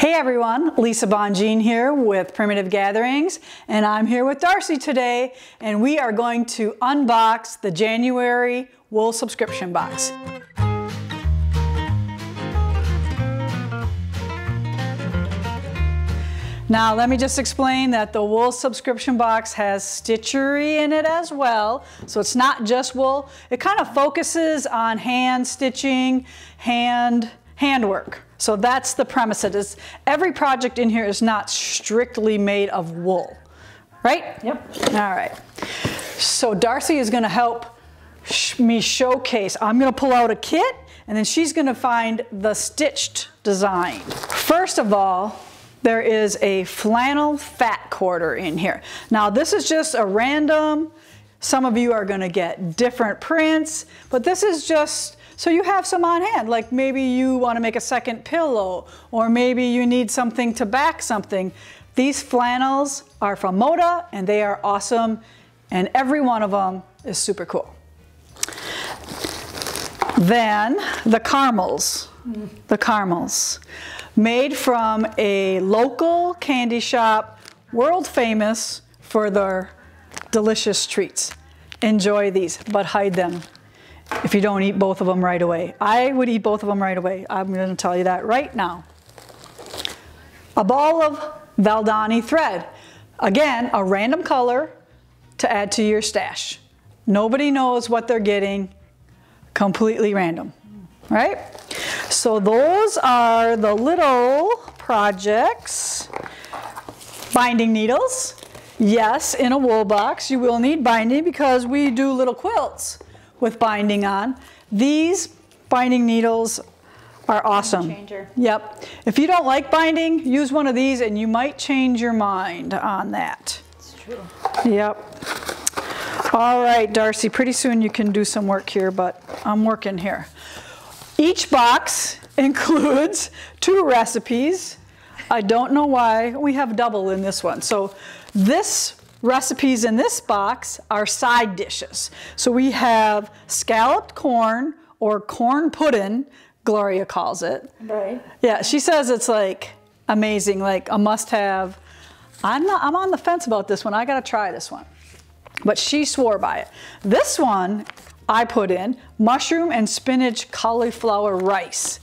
Hey everyone, Lisa Bongean here with Primitive Gatherings, and I'm here with Darci today, and we are going to unbox the January wool subscription box. Now let me just explain that the wool subscription box has stitchery in it as well, so it's not just wool. It kind of focuses on hand stitching, handwork. So that's the premise. It is every project in here is not strictly made of wool, right? Yep. All right. So Darci is going to help me showcase. I'm going to pull out a kit, and then she's going to find the stitched design. First of all, there is a flannel fat quarter in here. Now this is just a random. Some of you are going to get different prints, but this is just so you have some on hand, like maybe you want to make a second pillow, or maybe you need something to back something. These flannels are from Moda, and they are awesome, and every one of them is super cool. Then the caramels. The caramels. Made from a local candy shop, world famous for their delicious treats. Enjoy these, but hide them if you don't eat both of them right away. I would eat both of them right away. I'm going to tell you that right now. A ball of Valdani thread. Again, a random color to add to your stash. Nobody knows what they're getting. Completely random, right? So those are the little projects. Binding needles. Yes, in a wool box you will need binding because we do little quilts with binding on. These binding needles are awesome. Changer. Yep. If you don't like binding, use one of these and you might change your mind on that. It's true. Yep. All right, Darci, pretty soon you can do some work here, but I'm working here. Each box includes 2 recipes. I don't know why. We have double in this one. So this recipes in this box are side dishes. So we have scalloped corn, or corn pudding, Gloria calls it. Right. Yeah, she says it's like amazing, like a must-have. I'm on the fence about this one. I gotta try this one. But she swore by it. This one I put in mushroom and spinach cauliflower rice.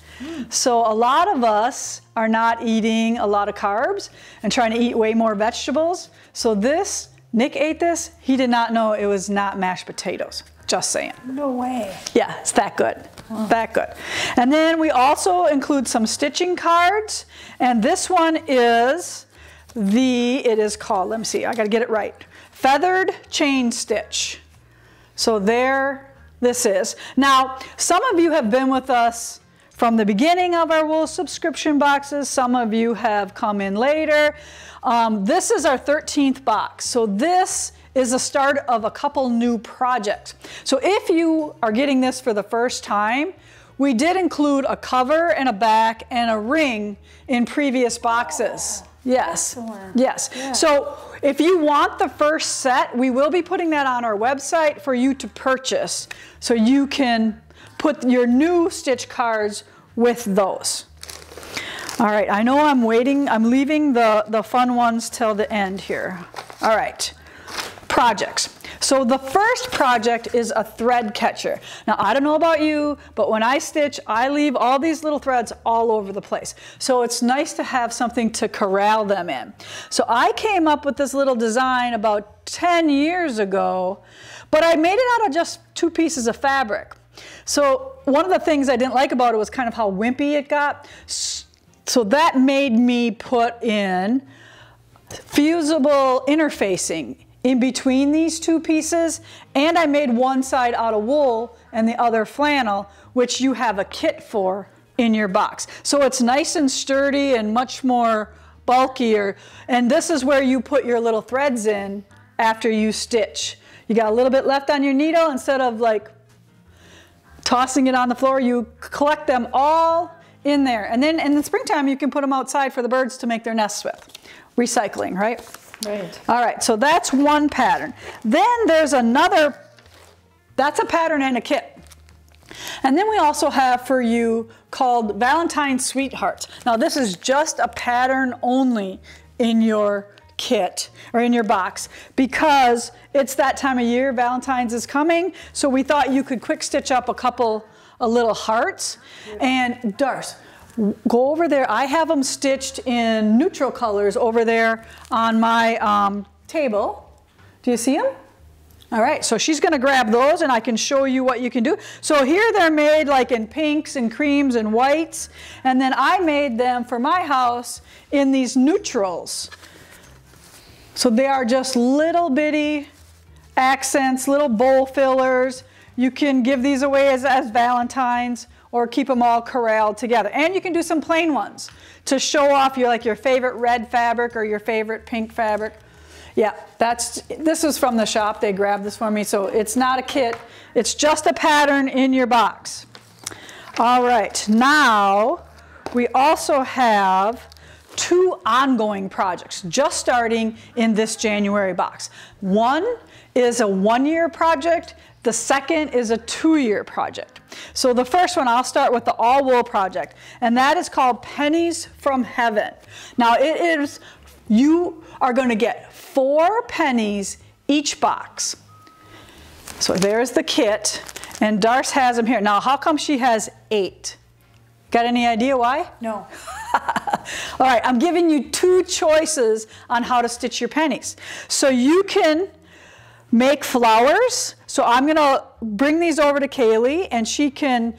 So a lot of us are not eating a lot of carbs and trying to eat way more vegetables. So this, Nick ate this, he did not know it was not mashed potatoes. Just saying. No way. Yeah, it's that good. Oh. That good. And then we also include some stitching cards. And this one is it is called, let me see, I gotta get it right. Feathered chain stitch. So there this is. Now, some of you have been with us from the beginning of our wool subscription boxes. Some of you have come in later. This is our 13th box. So this is the start of a couple new projects. So if you are getting this for the first time, we did include a cover and a back and a ring in previous boxes. Oh, yes. Excellent. Yes. Yeah. So if you want the first set, we will be putting that on our website for you to purchase. So you can put your new stitch cards with those. All right, I know I'm waiting. I'm leaving the fun ones till the end here. All right, projects. So the first project is a thread catcher. Now, I don't know about you, but when I stitch, I leave all these little threads all over the place. So it's nice to have something to corral them in. So I came up with this little design about 10 years ago, but I made it out of just 2 pieces of fabric. So one of the things I didn't like about it was kind of how wimpy it got. So that made me put in fusible interfacing in between these 2 pieces, and I made one side out of wool and the other flannel, which you have a kit for in your box. So it's nice and sturdy and much more bulkier, and this is where you put your little threads in after you stitch. You got a little bit left on your needle. Instead of like tossing it on the floor, you collect them all in there. And then in the springtime, you can put them outside for the birds to make their nests with. Recycling, right? Right. All right, so that's one pattern. Then there's another, that's a pattern and a kit. And then we also have for you called Valentine's Sweethearts. Now this is just a pattern only in your kit or in your box because it's that time of year, Valentine's is coming, so we thought you could quick stitch up a little hearts. And Darce, go over there. I have them stitched in neutral colors over there on my table. Do you see them? All right, so she's going to grab those and I can show you what you can do. So here they're made like in pinks and creams and whites, and then I made them for my house in these neutrals. So they are just little bitty accents, little bowl fillers. You can give these away as Valentines or keep them all corralled together. And you can do some plain ones to show off your favorite red fabric or your favorite pink fabric. Yeah, this was from the shop. They grabbed this for me, so it's not a kit. It's just a pattern in your box. All right, now we also have 2 ongoing projects just starting in this January box. One is a 1-year project. The second is a 2-year project. So the first one, I'll start with the all wool project, and that is called Pennies from Heaven. Now you are going to get 4 pennies each box. So there's the kit, and Darce has them here. Now how come she has 8? Got any idea why? No. All right, I'm giving you 2 choices on how to stitch your pennies. So you can make flowers. So I'm going to bring these over to Kaylee and she can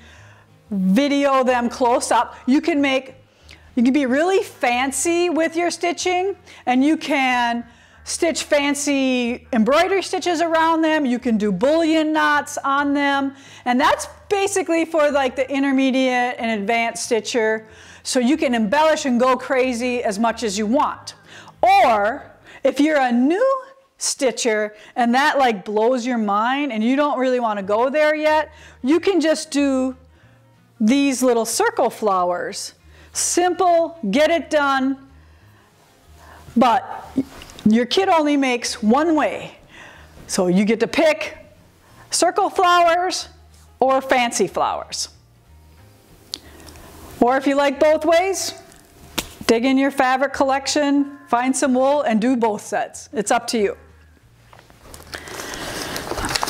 video them close up. You can be really fancy with your stitching, and you can stitch fancy embroidery stitches around them. You can do bullion knots on them, and that's basically for like the intermediate and advanced stitcher. So you can embellish and go crazy as much as you want. Or if you're a new stitcher and that like blows your mind and you don't really want to go there yet, you can just do these little circle flowers. Simple, get it done, but your kit only makes one way. So you get to pick circle flowers or fancy flowers. Or if you like both ways, dig in your fabric collection, find some wool and do both sets. It's up to you.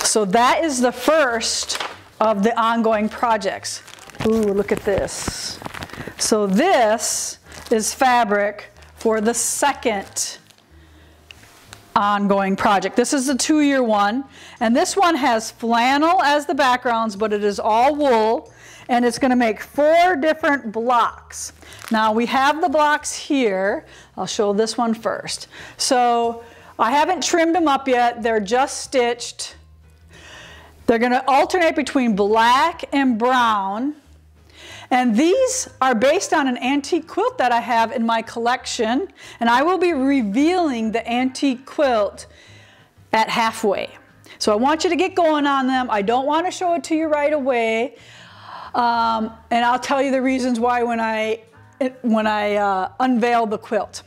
So that is the first of the ongoing projects. Ooh, look at this. So this is fabric for the second ongoing project. This is the 2-year one, and this one has flannel as the backgrounds, but it is all wool, and it's going to make 4 different blocks. Now we have the blocks here. I'll show this one first. So I haven't trimmed them up yet. They're just stitched. They're going to alternate between black and brown. And these are based on an antique quilt that I have in my collection, and I will be revealing the antique quilt at halfway. So I want you to get going on them. I don't want to show it to you right away, and I'll tell you the reasons why when I unveil the quilt.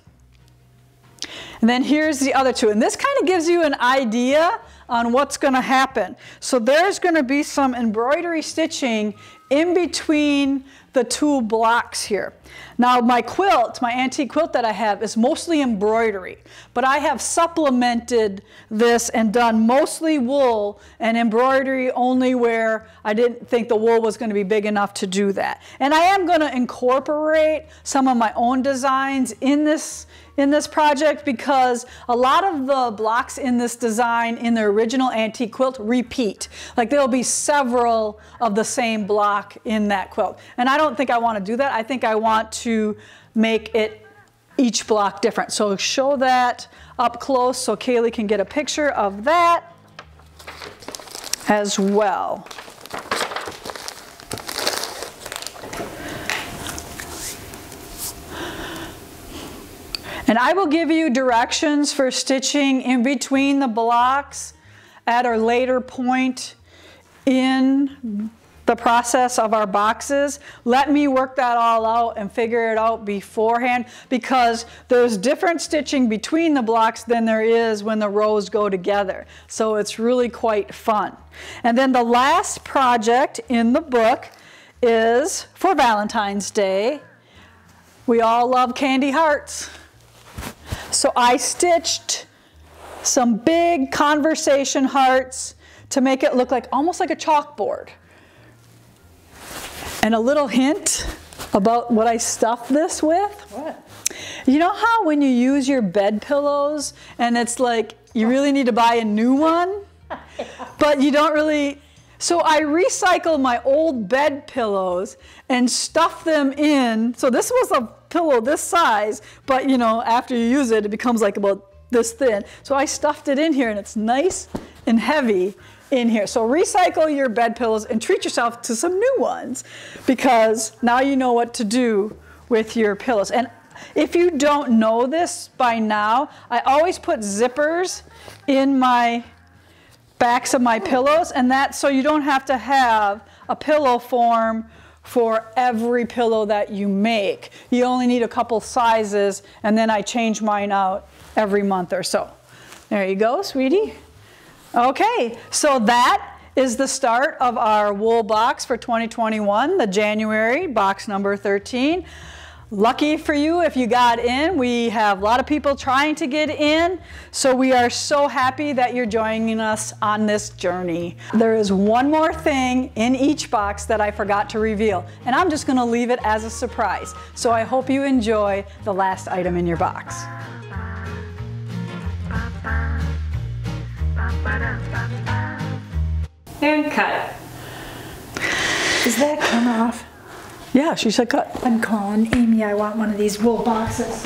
And then here's the other 2, and this kind of gives you an idea on what's going to happen. So there's going to be some embroidery stitching in between the 2 blocks here. Now my quilt, my antique quilt that I have, is mostly embroidery, but I have supplemented this and done mostly wool and embroidery only where I didn't think the wool was going to be big enough to do that. And I am going to incorporate some of my own designs in this project because a lot of the blocks in this design in the original antique quilt repeat. Like there'll be several of the same block in that quilt. And I don't think I want to do that. I think I want to make it each block different. So show that up close so Kaylee can get a picture of that as well. And I will give you directions for stitching in between the blocks at a later point in the process of our boxes, let me work that all out and figure it out beforehand, because there's different stitching between the blocks than there is when the rows go together. So it's really quite fun. And then the last project in the book is for Valentine's Day. We all love candy hearts. So I stitched some big conversation hearts to make it look like almost like a chalkboard. And a little hint about what I stuffed this with. What? You know how when you use your bed pillows and it's like you really need to buy a new one, but you don't really. So I recycled my old bed pillows and stuffed them in. So this was a pillow this size, but you know, after you use it, it becomes like about this thin. So I stuffed it in here and it's nice and heavy in here. So recycle your bed pillows and treat yourself to some new ones, because now you know what to do with your pillows. And if you don't know this by now, I always put zippers in my backs of my pillows, and that's so you don't have to have a pillow form for every pillow that you make. You only need a couple sizes, and then I change mine out every month or so. There you go, sweetie. Okay, so that is the start of our wool box for 2021, the January box number 13. Lucky for you if you got in. We have a lot of people trying to get in, so we are so happy that you're joining us on this journey. There is one more thing in each box that I forgot to reveal, and I'm just going to leave it as a surprise. So I hope you enjoy the last item in your box. And cut. Is that cut off? Yeah, she said cut. I'm calling Amy. I want one of these wool boxes.